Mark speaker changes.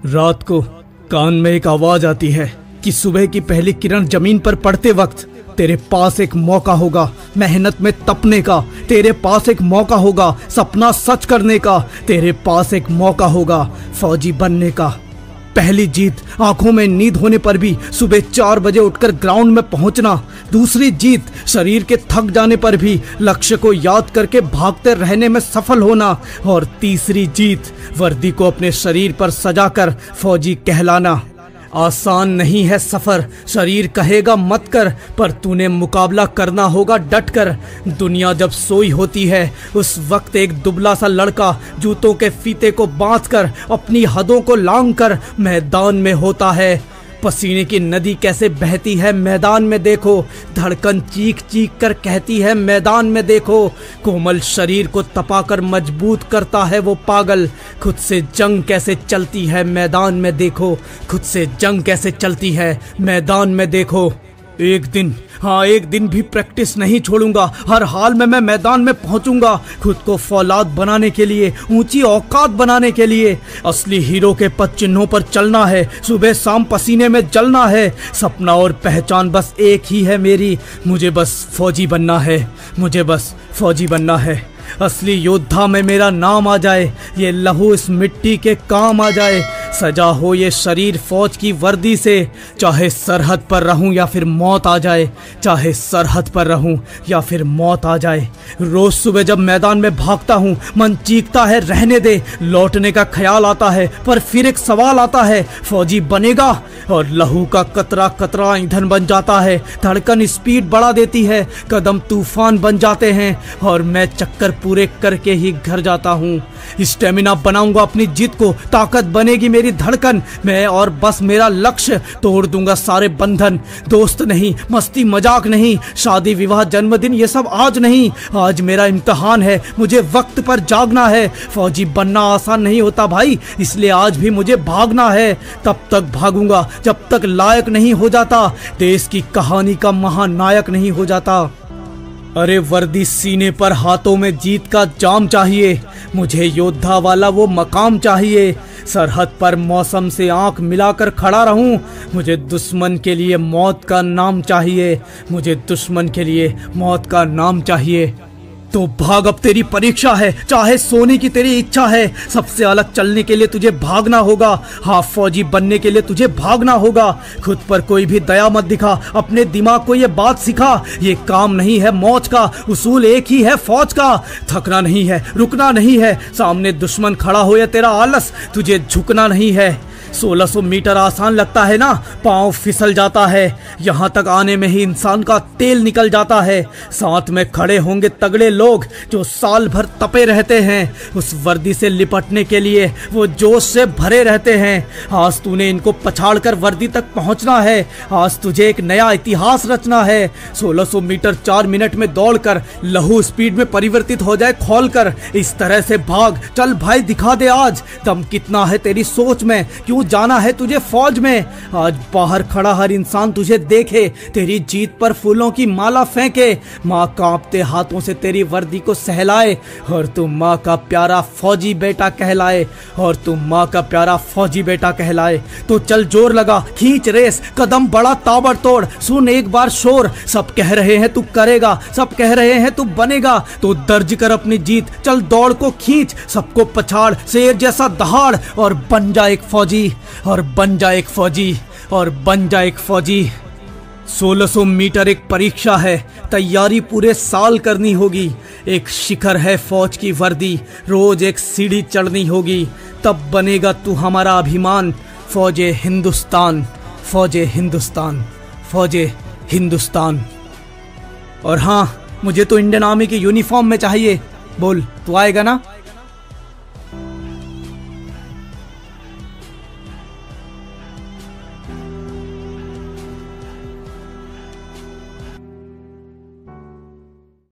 Speaker 1: रात को कान में एक आवाज आती है कि सुबह की पहली किरण जमीन पर पड़ते वक्त तेरे पास एक मौका होगा मेहनत में तपने का, तेरे पास एक मौका होगा सपना सच करने का, तेरे पास एक मौका होगा फौजी बनने का। पहली जीत आंखों में नींद होने पर भी सुबह 4 बजे उठकर ग्राउंड में पहुंचना। दूसरी जीत शरीर के थक जाने पर भी लक्ष्य को याद करके भागते रहने में सफल होना। और तीसरी जीत वर्दी को अपने शरीर पर सजाकर फौजी कहलाना। आसान नहीं है सफर, शरीर कहेगा मत कर, पर तूने मुकाबला करना होगा डट कर। दुनिया जब सोई होती है उस वक्त एक दुबला सा लड़का जूतों के फीते को बांधकर अपनी हदों को लांघ कर मैदान में होता है। पसीने की नदी कैसे बहती है मैदान में देखो, धड़कन चीख चीख कर कहती है मैदान में देखो। कोमल शरीर को तपाकर मजबूत करता है वो पागल, खुद से जंग कैसे चलती है मैदान में देखो, खुद से जंग कैसे चलती है मैदान में देखो। एक दिन भी प्रैक्टिस नहीं छोड़ूंगा, हर हाल में मैं मैदान में पहुंचूंगा, खुद को फौलाद बनाने के लिए, ऊंची औकात बनाने के लिए। असली हीरो के पद चिन्हों पर चलना है, सुबह शाम पसीने में जलना है। सपना और पहचान बस एक ही है मेरी, मुझे बस फौजी बनना है, मुझे बस फौजी बनना है। असली योद्धा में मेरा नाम आ जाए, ये लहू इस मिट्टी के काम आ जाए। सजा हो ये शरीर फौज की वर्दी से, चाहे सरहद पर रहूं या फिर मौत आ जाए, चाहे सरहद पर रहूं या फिर मौत आ जाए। रोज सुबह जब मैदान में भागता हूं मन चीखता है रहने दे, लौटने का ख्याल आता है पर फिर एक सवाल आता है फौजी बनेगा? और लहू का कतरा कतरा ईंधन बन जाता है, धड़कन स्पीड बढ़ा देती है, कदम तूफान बन जाते हैं और मैं चक्कर पूरे करके ही घर जाता हूँ। स्टेमिना बनाऊंगा अपनी जीत को, ताकत बनेगी मेरी धड़कन, मैं और बस मेरा लक्ष्य, तोड़ दूंगा सारे बंधन। दोस्त नहीं, मस्ती मजाक नहीं, शादी विवाह जन्मदिन ये सब आज नहीं, आज मेरा इम्तिहान है, मुझे वक्त पर जागना है। फौजी बनना आसान नहीं होता भाई, इसलिए आज भी मुझे भागना है। तब तक भागूंगा जब तक लायक नहीं हो जाता, देश की कहानी का महानायक नहीं हो जाता। अरे वर्दी सीने पर, हाथों में जीत का जाम चाहिए, मुझे योद्धा वाला वो मकाम चाहिए। सरहद पर मौसम से आंख मिलाकर खड़ा रहूं, मुझे दुश्मन के लिए मौत का नाम चाहिए, मुझे दुश्मन के लिए मौत का नाम चाहिए। तो भाग, अब तेरी परीक्षा है, चाहे सोने की तेरी इच्छा है। सबसे अलग चलने के लिए तुझे भागना होगा, हाफ फौजी बनने के लिए तुझे भागना होगा। खुद पर कोई भी दया मत दिखा, अपने दिमाग को ये बात सिखा, ये काम नहीं है मौज का, उसूल एक ही है फौज का। थकना नहीं है, रुकना नहीं है, सामने दुश्मन खड़ा हो या तेरा आलस, तुझे झुकना नहीं है। 1600 मीटर आसान लगता है ना, पांव फिसल जाता है, यहाँ तक आने में ही इंसान का तेल निकल जाता है। साथ में खड़े होंगे तगड़े लोग जो साल भर तपे रहते हैं, उस वर्दी से लिपटने के लिए वो जोश से भरे रहते हैं। आज तूने इनको पछाड़कर वर्दी तक पहुंचना है, आज तुझे एक नया इतिहास रचना है। 1600 मीटर 4 मिनट में दौड़कर लहू स्पीड में परिवर्तित हो जाए खोलकर, इस तरह से भाग चल भाई, दिखा दे आज दम कितना है तेरी सोच में, क्यों जाना है तुझे फौज में। आज बाहर खड़ा हर इंसान तुझे देखे, तेरी जीत पर फूलों की माला फेंके, माँ कांपते हाथों से तेरी वर्दी को सहलाए और तू माँ का प्यारा फौजी बेटा कहलाए, और तू माँ का प्यारा फौजी बेटा कहलाए। तो चल जोर लगा, खींच रेस, कदम बड़ा ताबड़तोड़, सुन एक बार शोर, सब कह रहे हैं तू करेगा, सब कह रहे हैं तू बनेगा, तो दर्ज कर अपनी जीत, चल दौड़ को खींच, सबको पछाड़ शेर जैसा दहाड़, और बन जा एक फौजी, और बन जा एक फौजी, और बन जा एक फौजी। 1600 मीटर एक परीक्षा है, तैयारी पूरे साल करनी होगी। एक शिखर है फौज की वर्दी, रोज एक सीढ़ी चढ़नी होगी, तब बनेगा तू हमारा अभिमान। फौजे हिंदुस्तान, फौजे हिंदुस्तान, फौजे हिंदुस्तान। और हाँ, मुझे तो इंडियन आर्मी की यूनिफॉर्म में चाहिए। बोल, तू आएगा ना?